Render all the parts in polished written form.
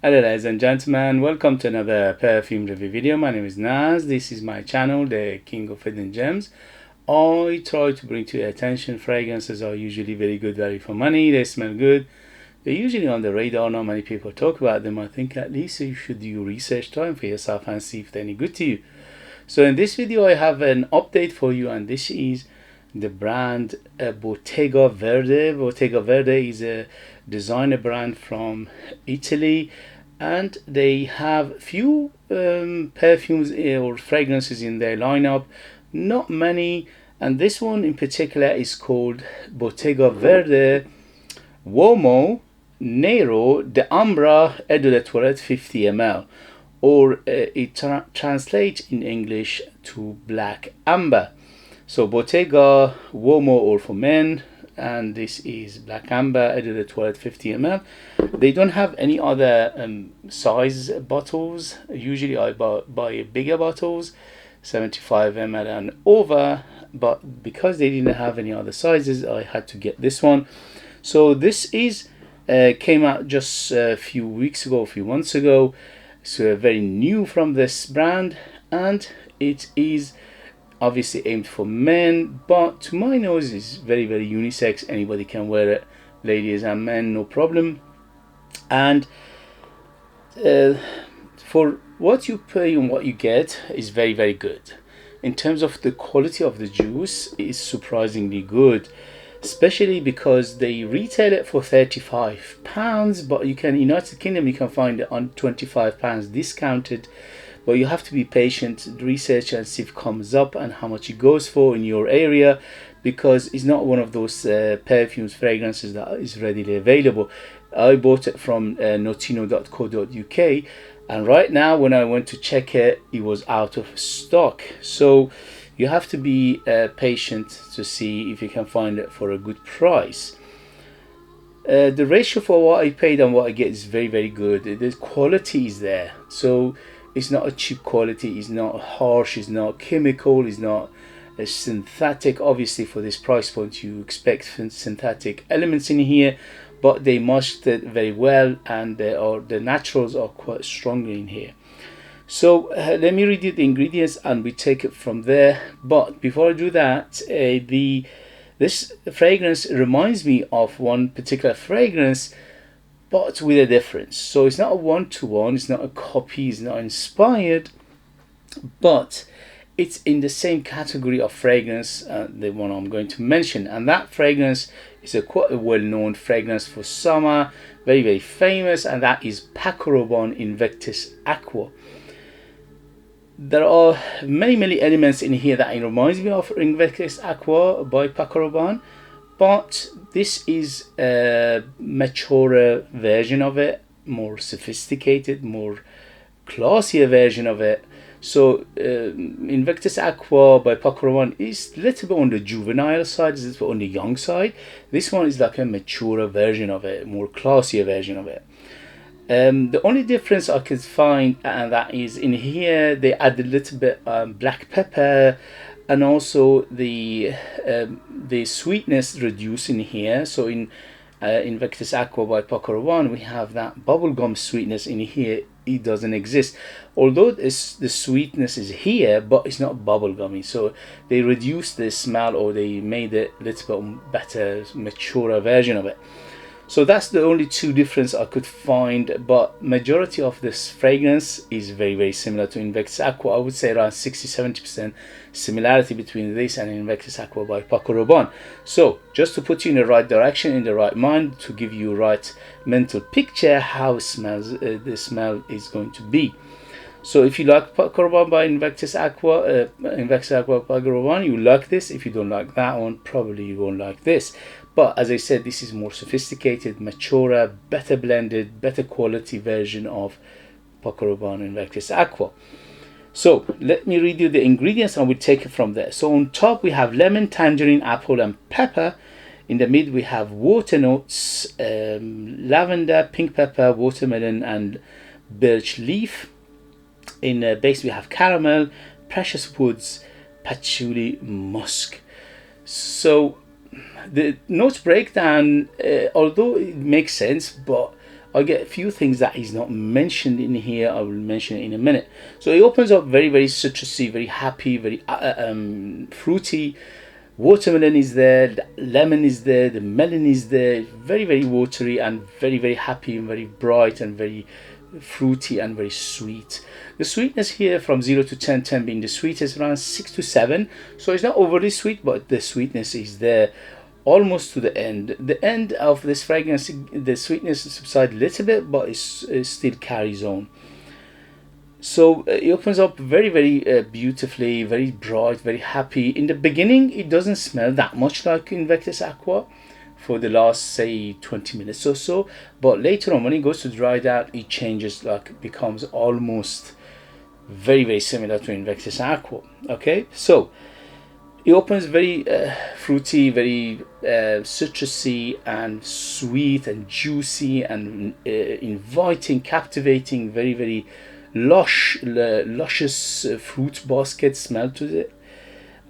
Hello ladies and gentlemen, welcome to another perfume review video. My name is Naz. This is my channel, the King of Hidden Gems. I try to bring to your attention fragrances are usually very good value for money. They smell good. They're usually on the radar. Not many people talk about them. I think at least you should do research time for yourself and see if they're any good to you. So in this video I have an update for you, and this is the brand Bottega Verde. Bottega Verde is a designer brand from Italy, and they have few perfumes or fragrances in their lineup, not many, and this one in particular is called Bottega Verde Uomo Nero d'Ambra Eau de Toilette 50 ml, or it translates in English to black amber. So Bottega Uomo, or for men, and this is black amber Eau de Toilette 50 ml. They don't have any other size bottles. Usually I buy bigger bottles, 75 ml and over, but because they didn't have any other sizes, I had to get this one. So this is came out just a few weeks ago, a few months ago. So very new from this brand, and it is obviously aimed for men, but to my nose is very unisex. Anybody can wear it, ladies and men, no problem. And for what you pay and what you get is very good. In terms of the quality of the juice, is surprisingly good, especially because they retail it for £35, but you can, in United Kingdom, you can find it on £25 discounted. But you have to be patient, research and see if it comes up and how much it goes for in your area, because it's not one of those perfumes, fragrances that is readily available. I bought it from notino.co.uk, and right now when I went to check it, it was out of stock. So you have to be patient to see if you can find it for a good price. The ratio for what I paid and what I get is very good. The quality is there, so it's not a cheap quality, it's not harsh, it's not chemical, it's not a synthetic. Obviously for this price point you expect synthetic elements in here, but they masked it very well, and the naturals are quite strongly in here. So let me read you the ingredients and we take it from there. But before I do that, this fragrance reminds me of one particular fragrance, but with a difference. So it's not a one-to-one, it's not a copy, it's not inspired, but it's in the same category of fragrance, the one I'm going to mention. And that fragrance is quite a well-known fragrance for summer, very famous, and that is Paco Rabanne Invictus Aqua. There are many elements in here that it reminds me of Invictus Aqua by Paco Rabanne, but this is a mature version of it, more sophisticated, more classier version of it. So Invictus Aqua by Paco Rabanne is a little bit on the juvenile side, it's a little bit on the young side. This one is like a mature version of it, more classier version of it. The only difference I could find, and that is in here they add a little bit black pepper, and also the sweetness reduced in here. So in Invictus Aqua by Paco Rabanne we have that bubblegum sweetness. In here it doesn't exist, although the sweetness is here, but it's not bubblegummy. So they reduced the smell, or they made it a little bit better, mature version of it. So that's the only two difference I could find, but majority of this fragrance is very similar to Invictus Aqua. I would say around 60-70% similarity between this and Invictus Aqua by Paco Rabanne. So just to put you in the right direction, in the right mind, to give you right mental picture how it smells, the smell is going to be. So if you like Paco Rabanne by Invictus Aqua by Paco Rabanne, you like this. If you don't like that one, probably you won't like this. But as I said, this is more sophisticated, mature, better blended, better quality version of Paco Rabanne Invictus Aqua. So let me read you the ingredients and we'll take it from there. So on top we have lemon, tangerine, apple and pepper. In the mid we have water notes, lavender, pink pepper, watermelon and birch leaf. In the base we have caramel, precious woods, patchouli, musk. So the note breakdown, although it makes sense, but I get a few things that is not mentioned in here. I will mention it in a minute. So it opens up very, very citrusy, very happy, very fruity. Watermelon is there, the lemon is there, the melon is there. Very, very watery and very, very happy and very bright and very fruity and very sweet. The sweetness here from 0 to 10, 10 being the sweetest, around 6 to 7. So it's not overly sweet, but the sweetness is there almost to the end. The end of this fragrance, the sweetness subsides a little bit, but it still carries on. So it opens up very, very beautifully, very bright, very happy. In the beginning, it doesn't smell that much like Invictus Aqua for the last, say, 20 minutes or so. But later on, when it goes to dry out, it changes, like becomes almost very, very similar to Invictus Aqua. Okay, so it opens very fruity, very citrusy and sweet and juicy and inviting, captivating, very, very luscious fruit basket smell to it.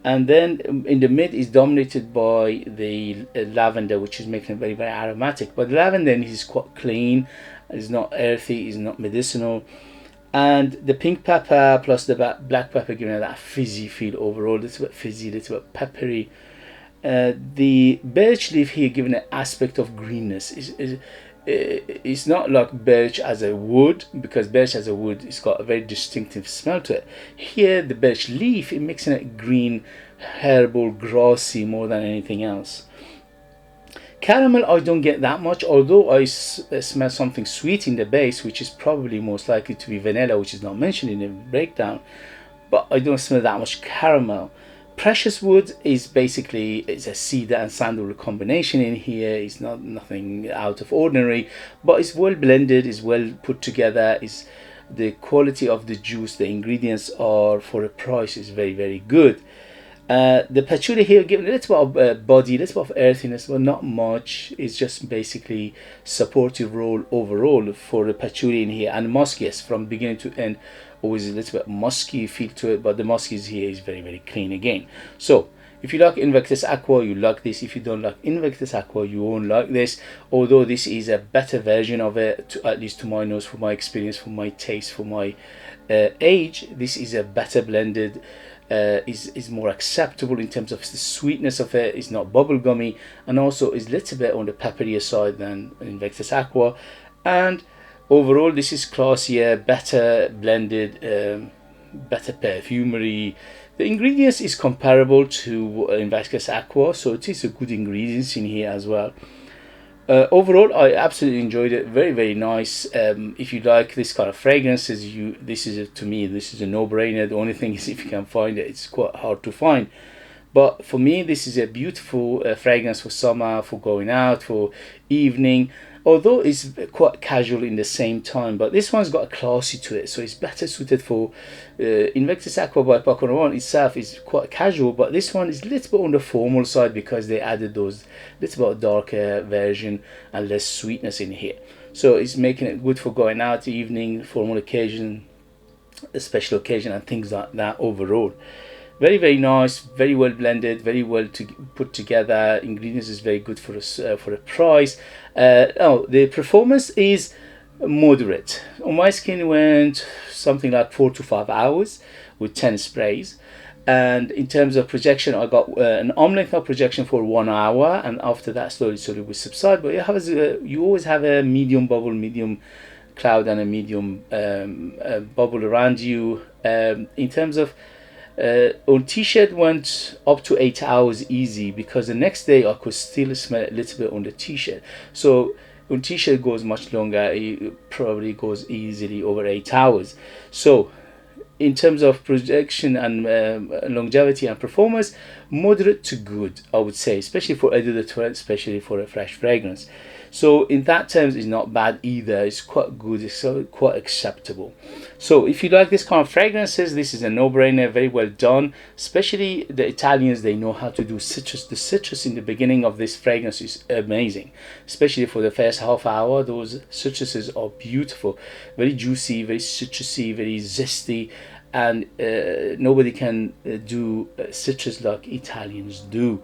And then in the mid is dominated by the lavender, which is making it very, very aromatic. But the lavender is quite clean, it's not earthy, it's not medicinal. And the pink pepper plus the black pepper giving it that fizzy feel overall, a little bit fizzy, a little bit peppery. The birch leaf here giving an aspect of greenness. It's not like birch as a wood, because birch as a wood, it's got a very distinctive smell to it. Here the birch leaf, it makes it green, herbal, grassy more than anything else. Caramel I don't get that much, although I smell something sweet in the base, which is probably most likely to be vanilla, which is not mentioned in the breakdown, but I don't smell that much caramel. Precious wood is basically, it's a cedar and sandalwood combination in here. It's not nothing out of ordinary, but it's well blended, it's well put together. Is the quality of the juice, the ingredients are for a price is very, very good. The patchouli here giving a little bit of body, a little bit of earthiness, but not much. It's just basically supportive role overall for the patchouli in here. And musk, yes, from beginning to end, always a little bit musky feel to it, but the musk is here is very, very clean again. So if you like Invictus Aqua, you like this. If you don't like Invictus Aqua, you won't like this. Although this is a better version of it, at least to my nose, for my experience, for my taste, for my age, this is a better blended. Is more acceptable in terms of the sweetness of it. It's not bubblegummy, and also is a little bit on the pepperier side than Invictus Aqua. And overall, this is classier, better blended, better perfumery. The ingredients is comparable to Invictus Aqua, so it is a good ingredients in here as well. Overall, I absolutely enjoyed it. Very, very nice. If you like this kind of fragrances, to me, this is a no-brainer. The only thing is, if you can find it, it's quite hard to find. But for me, this is a beautiful fragrance for summer, for going out, for evening. Although it's quite casual in the same time, but this one's got a classy to it, so it's better suited for Invictus Aqua by Bottega Verde itself is quite casual, but this one is a little bit on the formal side because they added those little bit darker version and less sweetness in here. So it's making it good for going out, evening, formal occasion, a special occasion, and things like that overall. Very, very nice, very well blended, very well put together. Ingredients is very good for a price. The performance is moderate. On my skin went something like 4 to 5 hours with 10 sprays. And in terms of projection, I got an arm length of projection for 1 hour, and after that slowly will subside. But you always have a medium bubble, medium cloud, and a medium bubble around you. In terms of on t-shirt went up to 8 hours easy, because the next day I could still smell it a little bit on the t-shirt. So on t-shirt goes much longer, it probably goes easily over 8 hours. So in terms of projection and longevity and performance, moderate to good, I would say, especially for Eau de Toilette, especially for a fresh fragrance. So in that terms, it's not bad either. It's quite good. It's quite acceptable. So if you like this kind of fragrances, this is a no-brainer. Very well done. Especially the Italians, they know how to do citrus. The citrus in the beginning of this fragrance is amazing. Especially for the first half hour, those citruses are beautiful. Very juicy, very citrusy, very zesty. And nobody can do citrus like Italians do.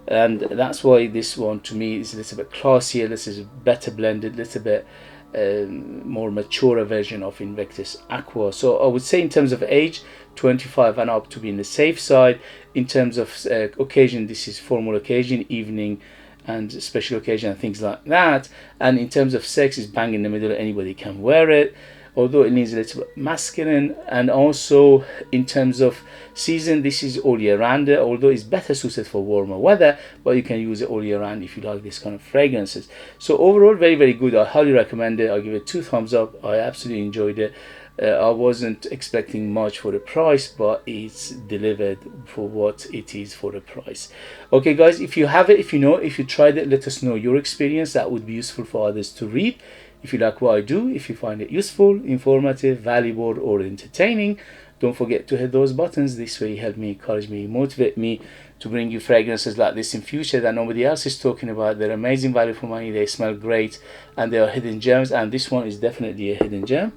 And that's why this one to me is a little bit classier, this is better blended, a little bit more mature version of Invictus Aqua. So I would say in terms of age, 25 and up to be in the safe side. In terms of occasion, this is formal occasion, evening and special occasion and things like that. And in terms of sex, it's bang in the middle, anybody can wear it, although it needs a little bit masculine. And also in terms of season, this is all year round, although it's better suited for warmer weather, but you can use it all year round if you like this kind of fragrances. So overall, very, very good. I highly recommend it. I give it 2 thumbs up. I absolutely enjoyed it. I wasn't expecting much for the price, but it's delivered for what it is for the price. Okay guys, if you have it, if you tried it, let us know your experience. That would be useful for others to read. If you like what I do, if you find it useful, informative, valuable, or entertaining, don't forget to hit those buttons. This way you help me, encourage me, motivate me to bring you fragrances like this in future that nobody else is talking about. They're amazing value for money, they smell great, and they are hidden gems, and this one is definitely a hidden gem.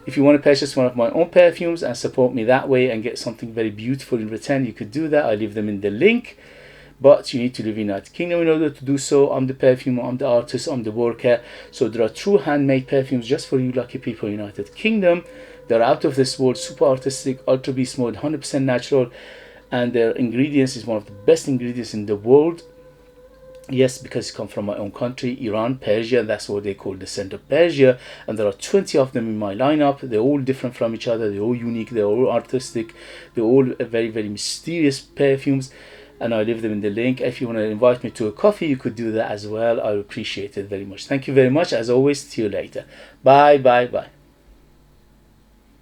If you want to purchase one of my own perfumes and support me that way and get something very beautiful in return, you could do that. I leave them in the link, but you need to live in the United Kingdom in order to do so. I'm the perfumer, I'm the artist, I'm the worker. So there are true handmade perfumes just for you lucky people in the United Kingdom. They're out of this world, super artistic, ultra beast mode, 100% natural, and their ingredients is one of the best ingredients in the world. Yes, because it comes from my own country, Iran, Persia. That's what they call the scent of Persia. And there are 20 of them in my lineup. They're all different from each other. They're all unique. They're all artistic. They're all very, very mysterious perfumes. And I leave them in the link. If you want to invite me to a coffee, you could do that as well. I appreciate it very much. Thank you very much. As always, see you later. Bye, bye, bye.